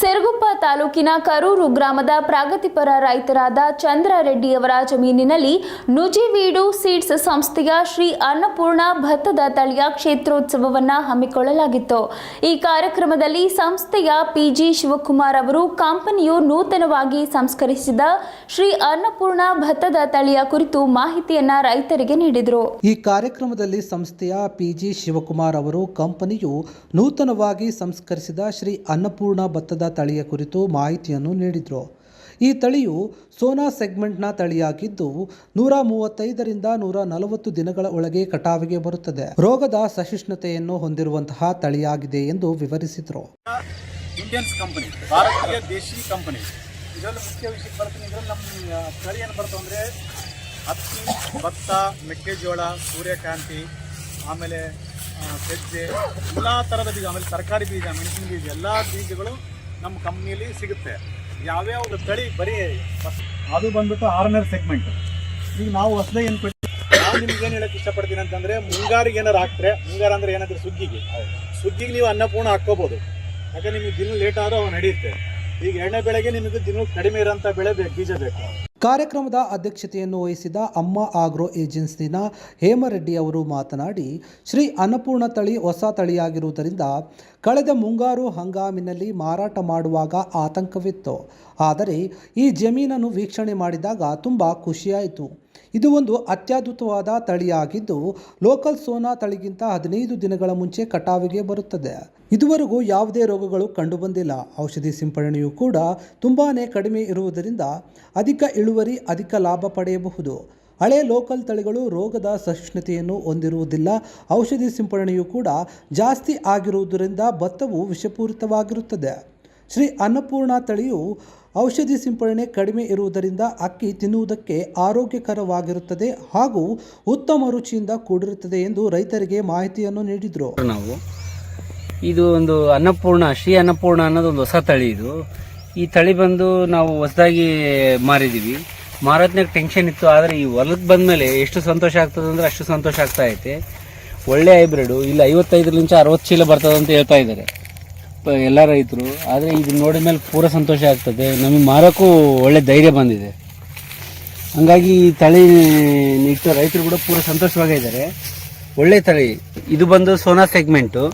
ಸಿರಗುಪ್ಪ ತಾಲೂಕಿನ ಕರೂರು ಗ್ರಾಮದ ಪ್ರಗತಿಪರ ರೈತರಾದ ಚಂದ್ರ ರೆಡ್ಡಿಯವರ ಜಮೀನಿನಲ್ಲಿ ನುಜಿವೀಡು ಸೀಡ್ಸ್ ಸಂಸ್ಥೆಯ ಶ್ರೀ ಅನ್ನಪೂರ್ಣ ಭತ್ತದ ತಳಿಯ ಕ್ಷೇತ್ರೋತ್ಸವವನ್ನು ಹಮ್ಮಿಕೊಳ್ಳಲಾಗಿತ್ತು. ಈ ಕಾರ್ಯಕ್ರಮದಲ್ಲಿ ಸಂಸ್ಥೆಯ ಪಿಜಿ ಶಿವಕುಮಾರ್ ಅವರು ಕಂಪನಿಯು ನೂತನವಾಗಿ ಸಂಸ್ಕರಿಸಿದ ಶ್ರೀ ಅನ್ನಪೂರ್ಣ ಭತ್ತದ ತಳಿಯ ಕುರಿತು ಮಾಹಿತಿಯನ್ನ ರೈತರಿಗೆ ನೀಡಿದರು. ಈ ಕಾರ್ಯಕ್ರಮದಲ್ಲಿ ಸಂಸ್ಥೆಯ ಪಿಜಿ ಶಿವಕುಮಾರ್ ಅವರು ಕಂಪನಿಯು ನೂತನವಾಗಿ ಸಂಸ್ಕರಿಸಿದ ಶ್ರೀ ಅನ್ನಪೂರ್ಣ ಭತ್ತದ ತಳಿಯ ಕುರಿತು ಮಾಹಿತಿಯನ್ನು ನೀಡಿದರು. ಈ ತಳಿಯು ಸೋನಾ ಸೆಗ್ಮೆಂಟ್ನ ತಳಿಯಾಗಿದ್ದು 135 ರಿಂದ 140 ದಿನಗಳ ಒಳಗೆ ಕಟಾವಿಗೆ ಬರುತ್ತದೆ. ರೋಗದ ಸಹಿಷ್ಣುತೆಯನ್ನು ಹೊಂದಿರುವಂತಹ ತಳಿಯಾಗಿದೆ ಎಂದು ವಿವರಿಸಿದರು. ಇಂಡಿಯನ್ಸ್ ಕಂಪನಿ, ಭಾರತೀಯ ದೇಶಿ ಕಂಪನಿ. ಇದರಲ್ಲಿ ಮುಖ್ಯ ವಿಷಯ ಬರ್ತೀನಿ ಅಂದ್ರೆ ನಮ್ಮ ತಳಿ ಏನು ಬರ್ತವೆ ಅಂದರೆ ಹತ್ತಿ, ಭತ್ತ, ಮೆಕ್ಕೆಜೋಳ, ಸೂರ್ಯಕಾಂತಿ, ಆಮೇಲೆ ಸಜ್ಜೆ, ಎಲ್ಲ ಥರದ ಬೀಜ, ಆಮೇಲೆ ತರಕಾರಿ ಬೀಜ, ಮೆಣಸಿನ ಬೀಜ, ಎಲ್ಲ ಬೀಜಗಳು ನಮ್ಮ ಕಂಪ್ನಿಯಲ್ಲಿ ಸಿಗುತ್ತೆ. ಯಾವ್ಯಾವ ತಳಿ ಬರೀ ಅದು ಬಂದ್ಬಿಟ್ಟು 6ನೇ ಸೆಗ್ಮೆಂಟ್. ಈಗ ನಾವು ಹೊಸದಾಗಿ ಏನು ನಾವು ನಿಮ್ಗೆ ಏನು ಹೇಳಕ್ಕೆ ಇಷ್ಟಪಡ್ತೀನಿ ಅಂತಂದರೆ, ಮುಂಗಾರಿಗೆ ಏನಾರು ಹಾಕ್ತಾರೆ, ಮುಂಗಾರ ಅಂದರೆ ಏನಾದರೂ ಸುಗ್ಗಿಗೆ ನೀವು ಅನ್ನಪೂರ್ಣ ಹಾಕ್ಕೋಬೋದು. ಯಾಕಂದ್ರೆ ನಿಮಗೆ ದಿನ ಲೇಟ್ ಆದರೂ ಅವು ನಡೆಯುತ್ತೆ. ಈಗ ಎಣ್ಣೆ ಬೆಳೆಗೆ ನಿಮಗೆ ದಿನ ಕಡಿಮೆ ಇರೋಂಥ ಬೆಳೆ ಬೀಜ ಬೇಕು. ಕಾರ್ಯಕ್ರಮದ ಅಧ್ಯಕ್ಷತೆಯನ್ನು ವಹಿಸಿದ ಅಮ್ಮ ಆಗ್ರೋ ಏಜೆನ್ಸಿನ ಹೇಮರೆಡ್ಡಿ ಅವರು ಮಾತನಾಡಿ, ಶ್ರೀ ಅನ್ನಪೂರ್ಣ ತಳಿ ಹೊಸ ತಳಿಯಾಗಿರುವುದರಿಂದ ಕಳೆದ ಮುಂಗಾರು ಹಂಗಾಮಿನಲ್ಲಿ ಮಾರಾಟ ಮಾಡುವಾಗ ಆತಂಕವಿತ್ತು. ಆದರೆ ಈ ಜಮೀನನ್ನು ವೀಕ್ಷಣೆ ಮಾಡಿದಾಗ ತುಂಬ ಖುಷಿಯಾಯಿತು. ಇದು ಒಂದು ಅತ್ಯದ್ಭುತವಾದ ತಳಿಯಾಗಿದ್ದು ಲೋಕಲ್ ಸೋನಾ ತಳಿಗಿಂತ 15 ದಿನಗಳ ಮುಂಚೆ ಕಟಾವಿಗೆ ಬರುತ್ತದೆ. ಇದುವರೆಗೂ ಯಾವುದೇ ರೋಗಗಳು ಕಂಡುಬಂದಿಲ್ಲ. ಔಷಧಿ ಸಿಂಪಡಣೆಯೂ ಕೂಡ ತುಂಬಾ ಕಡಿಮೆ ಇರುವುದರಿಂದ ಅಧಿಕ ಇಳುವರಿ, ಅಧಿಕ ಲಾಭ ಪಡೆಯಬಹುದು. ಹಳೆ ಲೋಕಲ್ ತಳಿಗಳು ರೋಗದ ಸಹಿಷ್ಣುತೆಯನ್ನು ಹೊಂದಿರುವುದಿಲ್ಲ. ಔಷಧಿ ಸಿಂಪಡಣೆಯೂ ಕೂಡ ಜಾಸ್ತಿ ಆಗಿರುವುದರಿಂದ ಭತ್ತವು ವಿಷಪೂರಿತವಾಗಿರುತ್ತದೆ. ಶ್ರೀ ಅನ್ನಪೂರ್ಣ ತಳಿಯು ಔಷಧಿ ಸಿಂಪಡಣೆ ಕಡಿಮೆ ಇರುವುದರಿಂದ ಅಕ್ಕಿ ತಿನ್ನುವುದಕ್ಕೆ ಆರೋಗ್ಯಕರವಾಗಿರುತ್ತದೆ ಹಾಗೂ ಉತ್ತಮ ರುಚಿಯಿಂದ ಕೂಡಿರುತ್ತದೆ ಎಂದು ರೈತರಿಗೆ ಮಾಹಿತಿಯನ್ನು ನೀಡಿದರು. ಇದು ಒಂದು ಅನ್ನಪೂರ್ಣ, ಶ್ರೀ ಅನ್ನಪೂರ್ಣ ಅನ್ನೋದು ಒಂದು ಹೊಸ ತಳಿ. ಈ ತಳಿ ಬಂದು ನಾವು ಹೊಸದಾಗಿ ಮಾರಿದ್ದೀವಿ. ಮಾರೋದ್ನಾಗ ಟೆನ್ಷನ್ ಇತ್ತು, ಆದರೆ ಈ ಹೊಲಕ್ಕೆ ಬಂದಮೇಲೆ ಎಷ್ಟು ಸಂತೋಷ ಆಗ್ತದೆ ಅಂದರೆ ಅಷ್ಟು ಸಂತೋಷ ಆಗ್ತಾ ಐತೆ. ಒಳ್ಳೆ ಹೈಬ್ರಿಡು. ಇಲ್ಲಿ 55 60 ಚೀಲ ಬರ್ತದೆ ಅಂತ ಹೇಳ್ತಾ ಇದ್ದಾರೆ ಎಲ್ಲ ರೈತರು. ಆದರೆ ಇದನ್ನ ನೋಡಿದ ಮೇಲೆ ಪೂರ ಸಂತೋಷ ಆಗ್ತದೆ. ನಮಗೆ ಮಾರೋಕ್ಕೂ ಒಳ್ಳೆ ಧೈರ್ಯ ಬಂದಿದೆ. ಹಂಗಾಗಿ ಈ ತಳಿ ಇಟ್ಟು ರೈತರು ಕೂಡ ಪೂರ ಸಂತೋಷವಾಗಿದ್ದಾರೆ. ಒಳ್ಳೆ ತಳಿ. ಇದು ಬಂದು ಸೋನಾ ಸೆಗ್ಮೆಂಟು.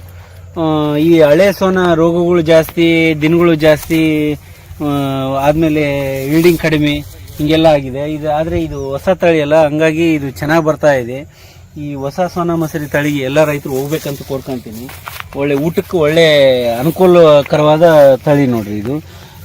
ಈ ಹಳೆ ಸೋನಾ ರೋಗಗಳು ಜಾಸ್ತಿ, ದಿನಗಳು ಜಾಸ್ತಿ, ಆದಮೇಲೆ ಈಲ್ಡಿಂಗ್ ಕಡಿಮೆ, ಹಿಂಗೆಲ್ಲ ಆಗಿದೆ. ಇದು ಆದರೆ ಇದು ಹೊಸ ತಳಿ ಅಲ್ಲ, ಹಂಗಾಗಿ ಇದು ಚೆನ್ನಾಗಿ ಬರ್ತಾ ಇದೆ. ಈ ಹೊಸ ಸೋನಾ ಮಸೂರಿ ತಳಿಗೆ ಎಲ್ಲ ರೈತರು ಹೋಗ್ಬೇಕಂತ ಕೋರ್ಕೊಂತೀನಿ. ಒಳ್ಳೆ ಊಟಕ್ಕೆ ಒಳ್ಳೆ ಅನುಕೂಲಕರವಾದ ತಳಿ ನೋಡ್ರಿ. ಇದು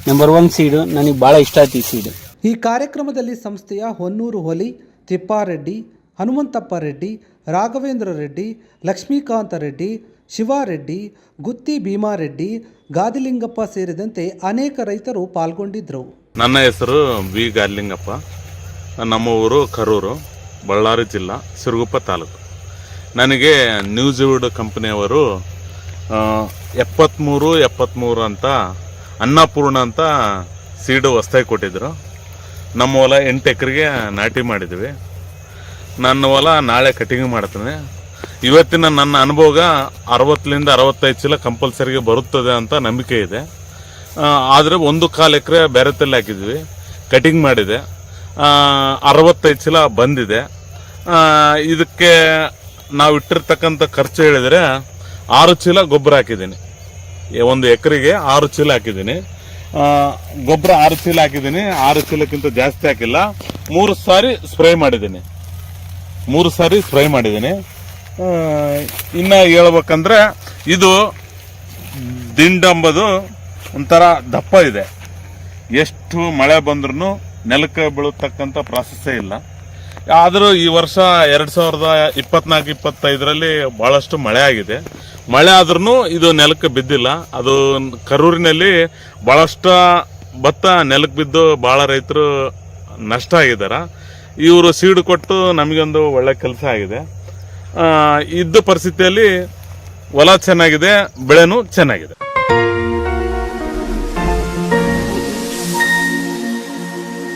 ನಂಬರ್ 1 ಸೀಡು. ನನಗೆ ಭಾಳ ಇಷ್ಟ ಆಯ್ತು ಈ ಸೀಡು. ಈ ಕಾರ್ಯಕ್ರಮದಲ್ಲಿ ಸಂಸ್ಥೆಯ ಹೊನ್ನೂರು ಹೊಲಿ, ತಿಪ್ಪಾರೆಡ್ಡಿ, ಹನುಮಂತಪ್ಪ ರೆಡ್ಡಿ, ರಾಘವೇಂದ್ರ ರೆಡ್ಡಿ, ಲಕ್ಷ್ಮೀಕಾಂತ ರೆಡ್ಡಿ, ಶಿವಾರೆಡ್ಡಿ, ಗುತ್ತಿ ಭೀಮಾರೆಡ್ಡಿ, ಗಾದಿಲಿಂಗಪ್ಪ ಸೇರಿದಂತೆ ಅನೇಕ ರೈತರು ಪಾಲ್ಗೊಂಡಿದ್ದರು. ನನ್ನ ಹೆಸರು ಬಿ ಗಾದಿಲಿಂಗಪ್ಪ. ನಮ್ಮ ಊರು ಕರೂರು, ಬಳ್ಳಾರಿ ಜಿಲ್ಲಾ, ಸಿರಗುಪ್ಪ ತಾಲೂಕು. ನನಗೆ ನ್ಯೂಜಿವುಡ್ ಕಂಪನಿಯವರು 73 ಅಂತ ಅನ್ನಪೂರ್ಣ ಅಂತ ಸೀಡು ಹೊಸ್ದಾಗಿ ಕೊಟ್ಟಿದ್ದರು. ನಮ್ಮ ಹೊಲ 8 ಎಕರೆಗೆ ನಾಟಿ ಮಾಡಿದ್ವಿ. ನನ್ನ ಹೊಲ ನಾಳೆ ಕಟಿಂಗ್ ಮಾಡ್ತೀನಿ. ಇವತ್ತಿನ ನನ್ನ ಅನುಭವ 60 ರಿಂದ 65 ಚೀಲ ಕಂಪಲ್ಸರಿಗೆ ಬರುತ್ತದೆ ಅಂತ ನಂಬಿಕೆ ಇದೆ. ಆದರೆ 1/4 ಎಕರೆ ಬೇರೆ ತಲೆ ಹಾಕಿದ್ವಿ, ಕಟಿಂಗ್ ಮಾಡಿದೆ. 65 ಚೀಲ ಬಂದಿದೆ. ಇದಕ್ಕೆ ನಾವು ಇಟ್ಟಿರ್ತಕ್ಕಂಥ ಖರ್ಚು ಹೇಳಿದರೆ 6 ಚೀಲ ಗೊಬ್ಬರ ಹಾಕಿದ್ದೀನಿ. 1 ಎಕರೆಗೆ 6 ಚೀಲ ಹಾಕಿದ್ದೀನಿ. ಗೊಬ್ಬರ 6 ಚೀಲ ಹಾಕಿದ್ದೀನಿ. 6 ಚೀಲಕ್ಕಿಂತ ಜಾಸ್ತಿ ಹಾಕಿಲ್ಲ. 3 ಸಾರಿ ಸ್ಪ್ರೇ ಮಾಡಿದ್ದೀನಿ. ಇನ್ನು ಹೇಳ್ಬೇಕಂದ್ರೆ ಇದು ದಿಂಡಂಬದು ಒಂಥರ ದಪ್ಪ ಇದೆ. ಎಷ್ಟು ಮಳೆ ಬಂದ್ರೂ ನೆಲಕ್ಕೆ ಬೀಳತಕ್ಕಂಥ ಪ್ರಾಸೆಸ್ಸೇ ಇಲ್ಲ. ಆದರೂ ಈ ವರ್ಷ 2024-25ರಲ್ಲಿ ಭಾಳಷ್ಟು ಮಳೆ ಆಗಿದೆ. ಮಳೆ ಆದ್ರೂ ಇದು ನೆಲಕ್ಕೆ ಬಿದ್ದಿಲ್ಲ. ಅದು ಕರೂರಿನಲ್ಲಿ ಭಾಳಷ್ಟು ಭತ್ತ ನೆಲಕ್ಕೆ ಬಿದ್ದು ಭಾಳ ರೈತರು ನಷ್ಟ ಆಗಿದ್ದಾರೆ. ಇವರು ಸೀಡು ಕೊಟ್ಟು ನಮಗೊಂದು ಒಳ್ಳೆ ಕೆಲಸ ಆಗಿದೆ. ಇದ್ದ ಪರಿಸ್ಥಿತಿಯಲ್ಲಿ ಹೊಲ ಚೆನ್ನಾಗಿದೆ, ಬೆಳೆನೂ ಚೆನ್ನಾಗಿದೆ.